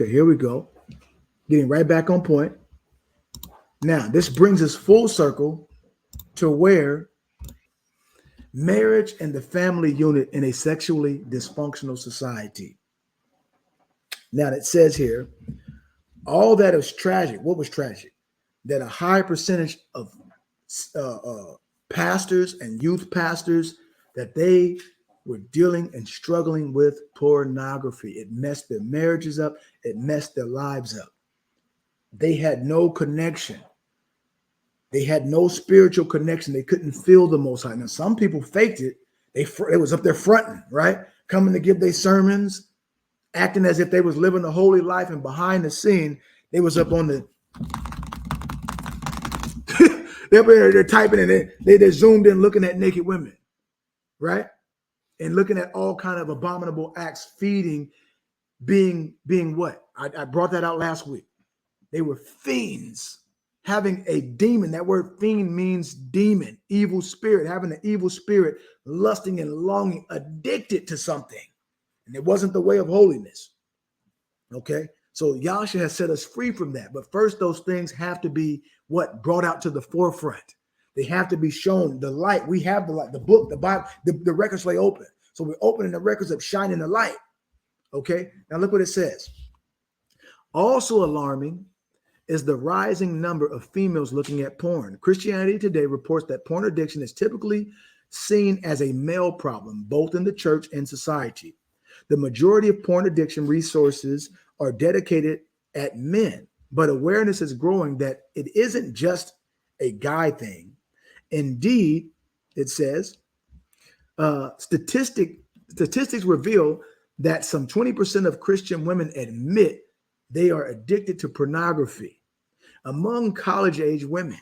Okay, here we go. Getting right back on point. Now, this brings us full circle to where marriage and the family unit in a sexually dysfunctional society. Now, it says here, all that is tragic. What was tragic? That a high percentage of pastors and youth pastors, that they were dealing and struggling with pornography. It messed their marriages up. It messed their lives up. They had no connection. They had no spiritual connection. They couldn't feel the Most High. Now, some people faked it. It was up there fronting, right? Coming to give their sermons, acting as if they was living a holy life, and behind the scene, they was up on the they're typing and they're zoomed in looking at naked women, right? And looking at all kind of abominable acts, feeding, being what? I brought that out last week. They were fiends, having a demon. That word fiend means demon, evil spirit, having an evil spirit, lusting and longing, addicted to something. And it wasn't the way of holiness. Okay? So Yahshua has set us free from that. But first, those things have to be what? Brought out to the forefront. They have to be shown. The light. We have the light, the book, the Bible, the records lay open. So we're opening the records up, shining the light. Okay? Now look what it says. Also alarming is the rising number of females looking at porn. Christianity Today reports that porn addiction is typically seen as a male problem, both in the church and society. The majority of porn addiction resources are dedicated at men, but awareness is growing that it isn't just a guy thing. Indeed, it says, statistics reveal that some 20% of Christian women admit they are addicted to pornography. Among college-age women,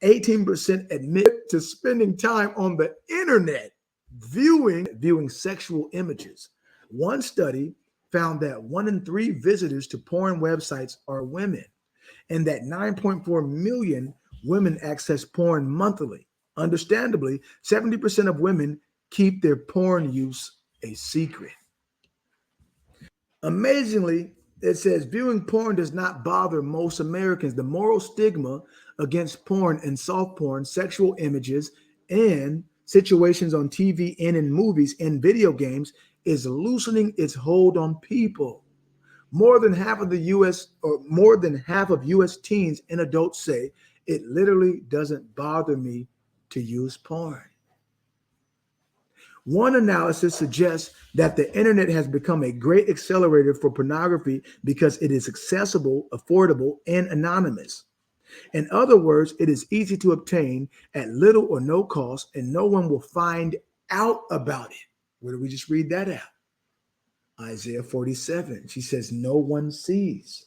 18% admit to spending time on the internet viewing sexual images. One study found that 1 in 3 visitors to porn websites are women, and that 9.4 million women access porn monthly. Understandably, 70% of women keep their porn use a secret. Amazingly, it says viewing porn does not bother most Americans. The moral stigma against porn and soft porn, sexual images, and situations on TV and in movies and video games is loosening its hold on people. More than half of US teens and adults say it literally doesn't bother me to use porn. One analysis suggests that the internet has become a great accelerator for pornography because it is accessible, affordable, and anonymous. In other words, it is easy to obtain at little or no cost, and no one will find out about it. Where did we just read that out? Isaiah 47. She says, no one sees.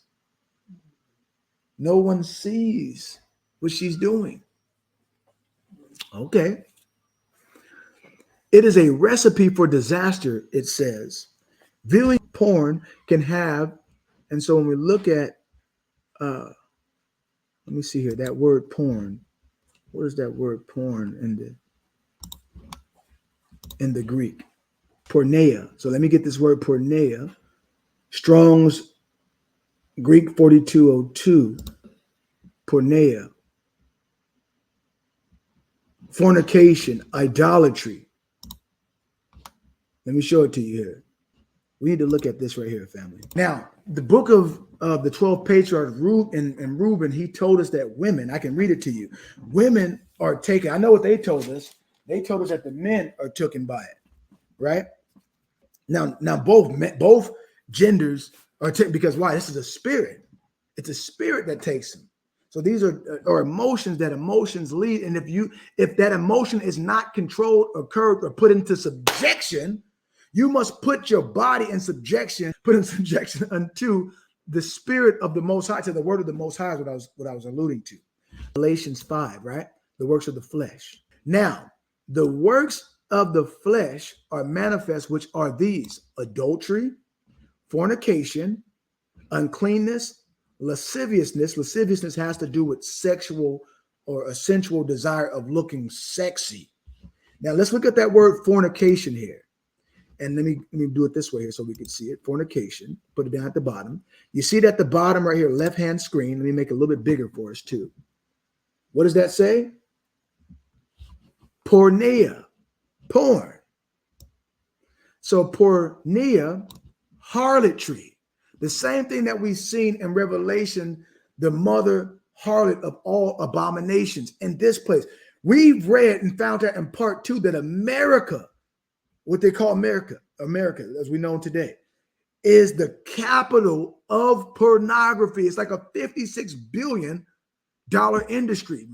No one sees what she's doing. Okay. It is a recipe for disaster, it says. Viewing porn can have, and so when we look at, let me see here, that word porn. What is that word porn in the Greek? Porneia. So let me get this word porneia. Strong's Greek 4202. Porneia. Fornication, idolatry. Let me show it to you here. We need to look at this right here, family. Now, the book of the 12 patriarchs, Reuben, he told us that women, I can read it to you. Women are taken. I know what they told us. They told us that the men are taken by it, right? Now both genders are taken because why? This is a spirit. It's a spirit that takes them. So these are emotions that emotions lead. And if that emotion is not controlled or curbed or put into subjection, you must put your body in subjection, unto the spirit of the Most High, to the word of the Most High is what I was alluding to. Galatians 5, right? The works of the flesh. Now, the works of the flesh are manifest, which are these: adultery, fornication, uncleanness, lasciviousness. Lasciviousness has to do with sexual or a sensual desire of looking sexy. Now, let's look at that word fornication here. And let me do it this way here so we can see it. Fornication, put it down at the bottom. You see it at the bottom right here, left-hand screen. Let me make it a little bit bigger for us too. What does that say? Porneia, porn. So porneia, harlotry. The same thing that we've seen in Revelation, the mother harlot of all abominations in this place. We've read and found out in part 2 that America, what they call America, as we know today, is the capital of pornography. It's like a $56 billion industry.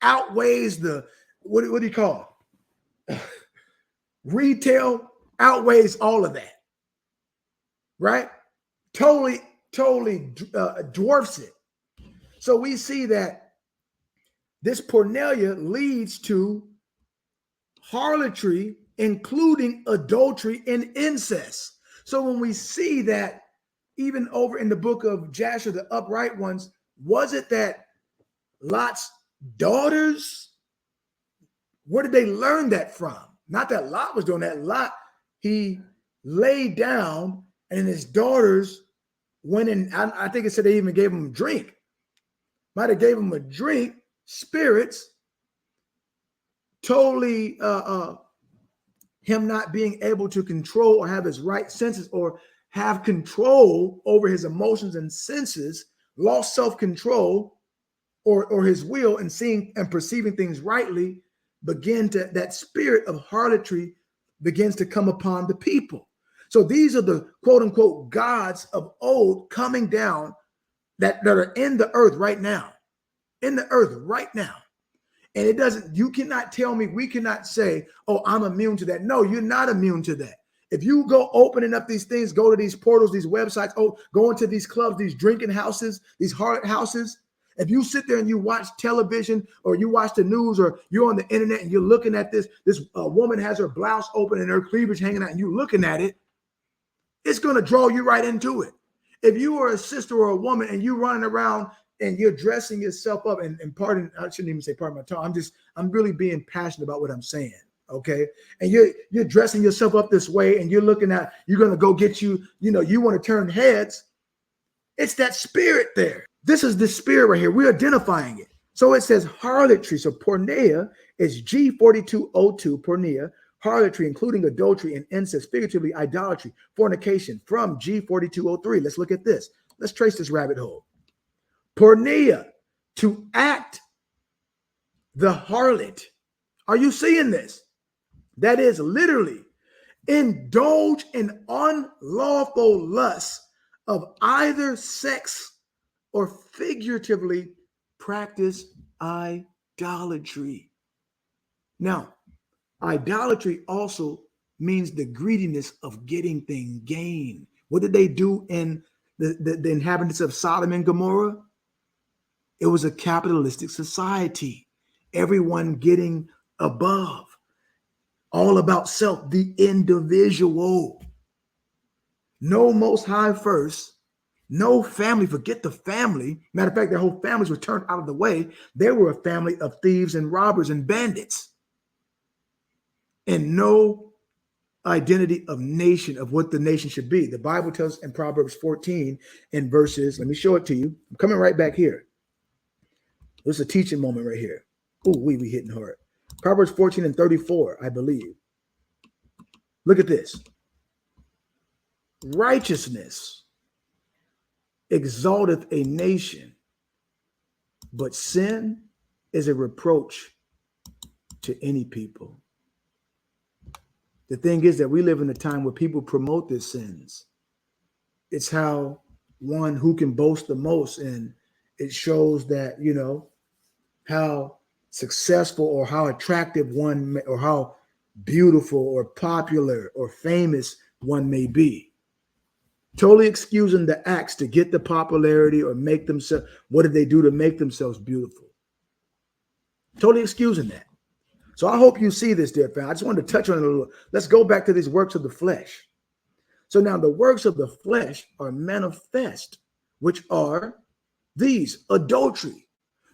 Outweighs the, what do you call it? Retail outweighs all of that, right? Totally dwarfs it. So we see that this porneia leads to harlotry, including adultery and incest. So when we see that, even over in the book of Jasher, the upright ones, was it that Lot's daughters, where did they learn that from? Not that Lot was doing that. Lot, he laid down and his daughters went in. I think it said they even gave him a drink. Might have gave him a drink, spirits, totally him not being able to control or have his right senses or have control over his emotions and senses, lost self-control or his will, and seeing and perceiving things rightly, that spirit of harlotry begins to come upon the people. So these are the quote unquote gods of old coming down that are in the earth right now, And it doesn't, you cannot tell me, we cannot say, oh, I'm immune to that. No, you're not immune to that. If you go opening up these things, go to these portals, these websites, go into these clubs, these drinking houses, these harlot houses. If you sit there and you watch television or you watch the news or you're on the internet and you're looking at this woman has her blouse open and her cleavage hanging out and you're looking at it, it's going to draw you right into it. If you are a sister or a woman and you're running around and you're dressing yourself up, and pardon, I shouldn't even say pardon my tongue. I'm really being passionate about what I'm saying. Okay. And you're dressing yourself up this way and you're looking at, you're going to go get you want to turn heads. It's that spirit there. This is the spirit right here. We're identifying it. So it says harlotry. So porneia is G4202, porneia, harlotry, including adultery and incest, figuratively idolatry, fornication, from G4203. Let's look at this. Let's trace this rabbit hole. Porneia, to act the harlot. Are you seeing this? That is literally indulge in unlawful lust of either sex or figuratively practice idolatry. Now, idolatry also means the greediness of getting things gained. What did they do in the inhabitants of Sodom and Gomorrah? It was a capitalistic society. Everyone getting above. All about self, the individual. No Most High first. No family. Forget the family. Matter of fact, their whole families were turned out of the way. They were a family of thieves and robbers and bandits. And no identity of nation, of what the nation should be. The Bible tells us in Proverbs 14 in verses, let me show it to you. I'm coming right back here. This is a teaching moment right here. Oh, we hitting hard. Proverbs 14 and 34, I believe. Look at this. Righteousness exalteth a nation, but sin is a reproach to any people. The thing is that we live in a time where people promote their sins. It's how one who can boast the most, and it shows that, how successful or how attractive one, or how beautiful or popular or famous one may be. Totally excusing the acts to get the popularity or make themselves, what did they do to make themselves beautiful? Totally excusing that. So I hope you see this, dear friend. I just wanted to touch on it a little. Let's go back to these works of the flesh. So now the works of the flesh are manifest, which are these: adultery.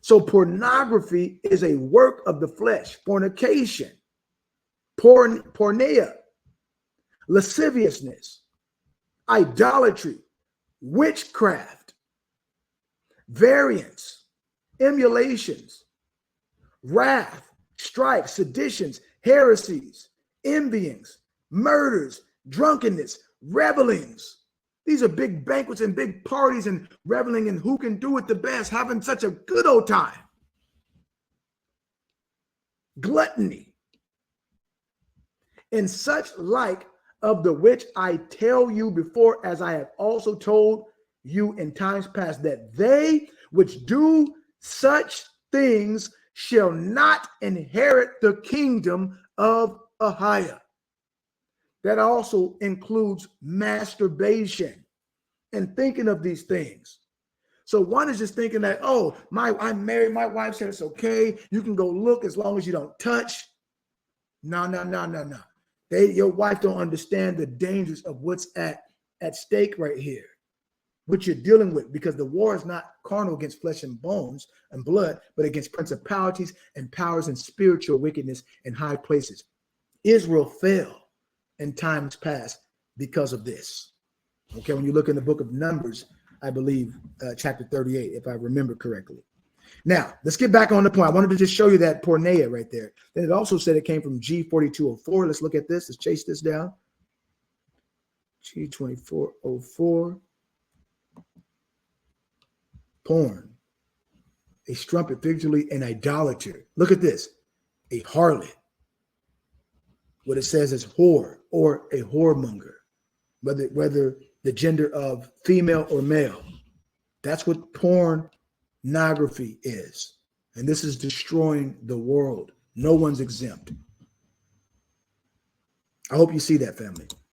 So pornography is a work of the flesh. Fornication, porneia, lasciviousness, idolatry, witchcraft, variance, emulations, wrath, strife, seditions, heresies, envyings, murders, drunkenness, revelings. These are big banquets and big parties and reveling and who can do it the best, having such a good old time. Gluttony, and such like, of the which I tell you before, as I have also told you in times past, that they which do such things shall not inherit the kingdom of Ahiah. That also includes masturbation and thinking of these things. So one is just thinking that, oh, I'm married, my wife said it's okay, you can go look as long as you don't touch. No. Your wife don't understand the dangers of what's at stake right here, what you're dealing with, because the war is not carnal against flesh and bones and blood, but against principalities and powers and spiritual wickedness in high places. Israel fell in times past because of this. Okay, when you look in the book of Numbers, I believe chapter 38, if I remember correctly. Now, let's get back on the point. I wanted to just show you that porneia right there. Then it also said it came from G4204. Let's look at this. Let's chase this down. G2404. Porn. A strumpet, figuratively an idolater. Look at this. A harlot. What it says is whore or a whoremonger, whether the gender of female or male. That's what pornography is. And this is destroying the world. No one's exempt. I hope you see that, family.